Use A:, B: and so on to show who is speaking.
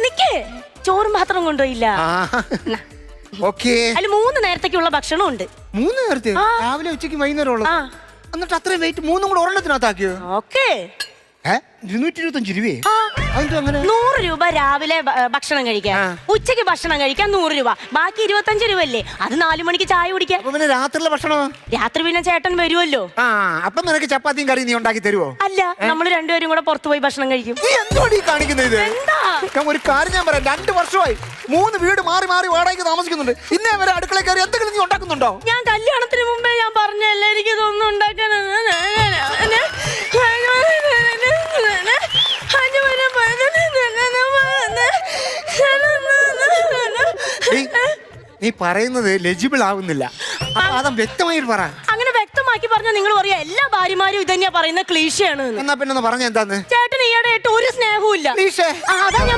A: നിക്കേ, ചോറും പാത്രം കൊണ്ടുപോയില്ല.
B: ഓക്കേ.
A: അതിൽ 3 നേരത്തേക്കുള്ള ഭക്ഷണം ഉണ്ട്.
B: 3 നേരത്തെ? രാവിലെ ഉച്ചയ്ക്ക് വൈകുന്നേരം ഉള്ളത്. എന്നിട്ട് അത്രയും വെയിറ്റ് 3 കൂടെ ഒരെണ്ണത്തിനകത്താക്കിയോ?
A: ഓക്കേ.
B: 225 രൂപയെ? അതിന്റെ അങ്ങനെ
A: 100 രൂപ രാവിലെ ഭക്ഷണം കഴിക്കാൻ, ഉച്ചയ്ക്ക് ഭക്ഷണം കഴിക്കാൻ 100 രൂപ, ബാക്കി 25 രൂപ അല്ലേ? അത് 4 മണിക്ക് ചായ കുടിക്കാൻ.
B: പിന്നെ രാത്രിയിലെ ഭക്ഷണമോ?
A: രാത്രി പിന്നെ ചേട്ടൻ വരുമല്ലോ.
B: അപ്പൊ നിനക്ക് ചപ്പാത്തിയും കറിയും നീ ഉണ്ടാക്കി തരുവോ?
A: അല്ല, നമ്മൾ രണ്ടുപേരും കൂടെ പുറത്തു പോയി ഭക്ഷണം കഴിക്കും.
B: നീ എന്തുവാണ് ഈ കാണിക്കുന്നത്?
A: എന്താ?
B: ഞാൻ ഒരു കാര്യം ഞാൻ പറയാം, 2 വർഷമായി 3 വീട് മാറി മാറി വാടകയ്ക്ക് താമസിക്കുന്നുണ്ട്. ഇന്നേ വരെ അടുക്കള കയറി എന്തെങ്കിലും നീ ഉണ്ടാക്കുന്നുണ്ടോ?
A: ഞാൻ കല്യാണത്തിന് മുമ്പേ ഞാൻ പറഞ്ഞല്ലേ എനിക്ക് ഇതൊന്നും ഉണ്ടാക്കാൻ.
B: നീ പറയുന്നത് ലെജിബിൾ ആവുന്നില്ല. അത് വ്യക്തമായിട്ട് പറ.
A: അങ്ങനെ വ്യക്തമാക്കി പറഞ്ഞാൽ നിങ്ങൾ പറയാ എല്ലാ ഭാര്യമാരും ഇത് തന്നെയാ പറയുന്ന ക്ലീശയാണ്.
B: എന്നാ പിന്നെ പറഞ്ഞ എന്താന്ന്?
A: ചേട്ടൻ ഈയിടെ ആയിട്ട് ഒരു സ്നേഹവും ഇല്ല.
B: ക്ലീശേ?
A: അതാ ഞാൻ